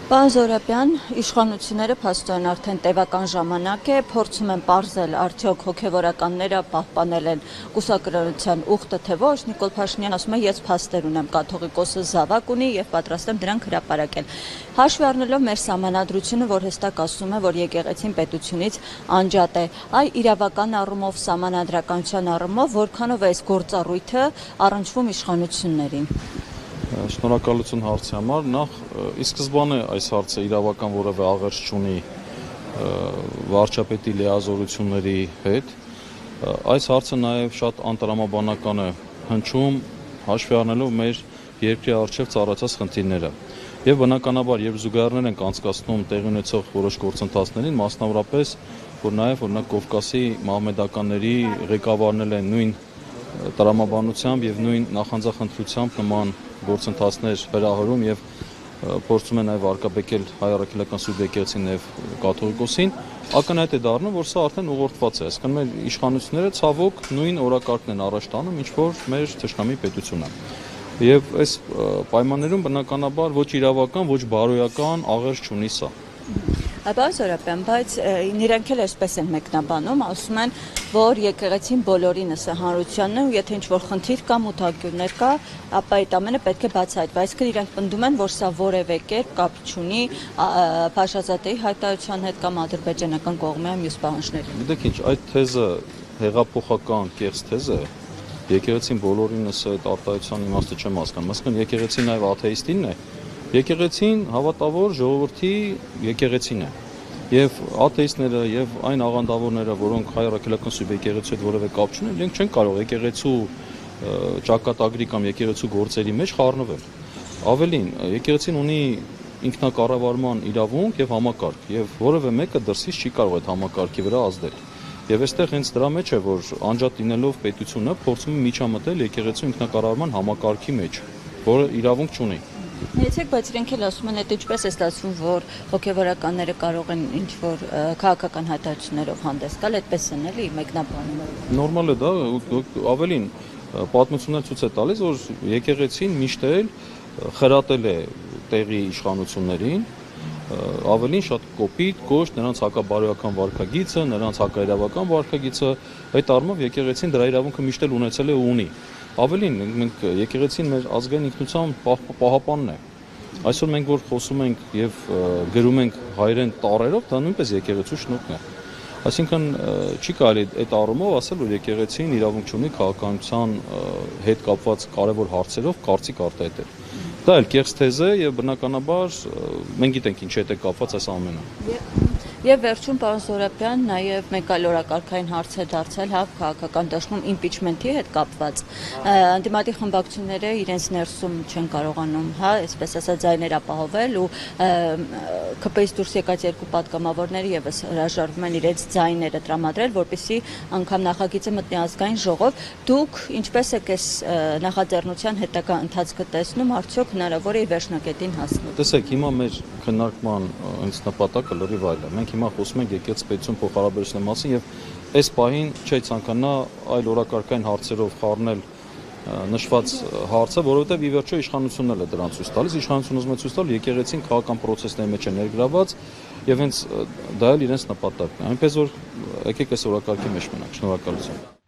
Պարոն Զոհրաբյան, իշխանությունները փաստորեն արդեն տևական ժամանակ է փորձում են պարզել արդյոք հոգևորականները պահպանել են կուսակրոնության ուխտը թե ոչ։ Նիկոլ Փաշինյանն ասում է, ես փաստեր ունեմ, կաթողիկոսը զավակ ունի եւ պատրաստ եմ դրանք հրապարակել։ Հաշվի առնելով մեր սահմանադրությունը, որ հստակ ասում է, որ եկեղեցին պետությունից անջատ է, այ իրավական առումով, սահմանադրականության առումով, որքանով է այս գործառույթը առնչվում իշխանություններին։ Շնորհակալություն հարցի համար։ Նախ ի սկզբանե այս հարցը իրավական որևէ աղերս չունի վարչապետի լիազորությունների հետ։ Այս հարցը նաև շատ անտրամաբանական է հնչում, հաշվի առնելով մեր երկրի առջև ծառացած խնդիրները։ Եվ բնականաբար, երբ զուգահեռներ ենք անցկացնում տեղի ունեցող որոշ գործընթացներին, մասնավորապես, որ նաև օրինակ Կովկասի մահմեդականների ղեկավարներ են նույն տրամաբանությամբ եւ նույն նախանձախնդրությամբ նման գործընթացներ հրահրում եւ փորձում են նաև արգաբեկել հայ առաքելական սուրբ եկեղեցին եւ կաթողիկոսին, ակնհայտ է դառնում, որ սա արդեն ուղղորդված է, այսինքն մեր իշխանությունները ցավոք նույն օրակարգն են առաջ տանում, ինչ որ մեր թշնամի պետությունը։ Եվ այս պայմաններում բնականաբար ոչ իրավական, ոչ բարոյական աղերս չունի սա։ Պարոն Զոհրաբյան, բայց իրենք էլ այսպես են մեկնաբանում, ասում են, որ եկեղեցին բոլորինս է հանրությանն է ու եթե ինչ-որ խնդիր կա, մութագյուրներ կա, ապա այդ ամենը պետք է բացահայտվի։ Այսինքն իրենք պնդում են, որ սա որևէ կերպ կապ չունի Փաշազադեի հայտարարության հետ կամ ադրբեջանական կողմի մյուս պահանջների։ Գիտեք ինչ, այդ թեզը հեղափոխական կեղծ թեզ է, եկեղեցին բոլորինս է այդ արտահայտության իմաստը չեմ հասկանում, այսինքն եկեղեցին նաև աթեիստինն է, եկեղեցին հավատավոր ժողովրդի եկեղեցին է։ Եվ աթեիստները եւ այն աղանդավորները, որոնք հայ առաքելական սուրբ եկեղեցու հետ որևէ կապ չունեն, իրենք չեն կարող եկեղեցու ճակատագրի կամ եկեղեցու գործերի մեջ խառնվել։ Ավելին, եկեղեցին ունի ինքնակառավարման իրավունք եւ համակարգ, եւ որևէ մեկը դրսից չի կարող այդ համակարգի վրա ազդել։ Եվ այստեղ հենց դրա մեջ է, որ անջատ լինելով պետությունը փորձում է միջամտել եկեղեցու ինքնակառավարման համակարգի մեջ, որը իրավունք չունի։ Նայեցեք, բայց իրենք էլ ասում են, այդ ինչպես է ստացվում, որ հոգևորականները կարող են ինչ-որ քաղաքական հայտարարություններով հանդես գալ, այդպես են էլի մեկնաբանում։ Նորմալ է դա, ավելին պատմություններ ցույց է տալիս, որ եկեղեցին միշտ էլ խրատել է տեղի իշխանություններին, ավելին շատ կոպիտ, կոշտ նրանց հակաբարոյական վարքագիծը, նրանց հակաիրավական վարքագիծը, այդ առումով եկեղեցին դրա իրավունքը միշտ էլ ունեցել է ու ունի։ Ավելին, մենք եկեղեցին մեր ազգային ինքնության պահապանն է։ Այսօր մենք որ խոսում ենք եւ գրում ենք հայերեն տառերով, դա նույնպես եկեղեցու շնորհքն է։ Այսինքն չի կարելի այդ առումով ասել, որ եկեղեցին իրավունք չունի քաղաքականության հետ կապված կարևոր հարցերով կարծիք արտահայտել։ Դա էլ կեղծ թեզ է եւ բնականաբար մենք գիտենք ինչի հետ է կապված այս ամենը։ Եվ վերջում, պարոն Զոհրաբյան, նաև մեկ այլ օրակարգային հարց է դարձել քաղաքական դաշտում իմպիչմենթի հետ կապված։ Ընդդիմադիր խմբակցությունները իրենց ներսում չեն կարողանում, այսպես ասած, ձայներ ապահովել ու ԿՊ-ից դուրս եկած երկու պատգամավորները եւս հրաժարվում են իրենց ձայները տրամադրել, որպեսզի անգամ նախագիծը մտնի ազգային ժողով։ Դուք ինչպես եք այս նախաձեռնության հետագա ընթացքը տեսնում, արդյոք հնարավոր է վերջնակետին հասնել։ Տեսեք, հիմա մեր քննարկման հենց նպատակը լրիվ այլ է։ Մենք հիմա խոսում ենք եկեղեցի պետություն փոխհարաբերությունների մասին եւ այս պահին չի ցանկանա այլ օրակարգային հարցերով խառնել նշված հարցը, որովհետեւ ի վերջո իշխանությունն էլ է դրան ցույց տալիս, իշխանությունը ուզում է ցույց տալ եկեղեցին քաղաքական process-ների մեջ է ներգրաված եւ հենց դա էլ իրենց նպատակն է։ Այնպես որ եկեք այս օրակարգի մեջ մնանք։ Շնորհակալություն։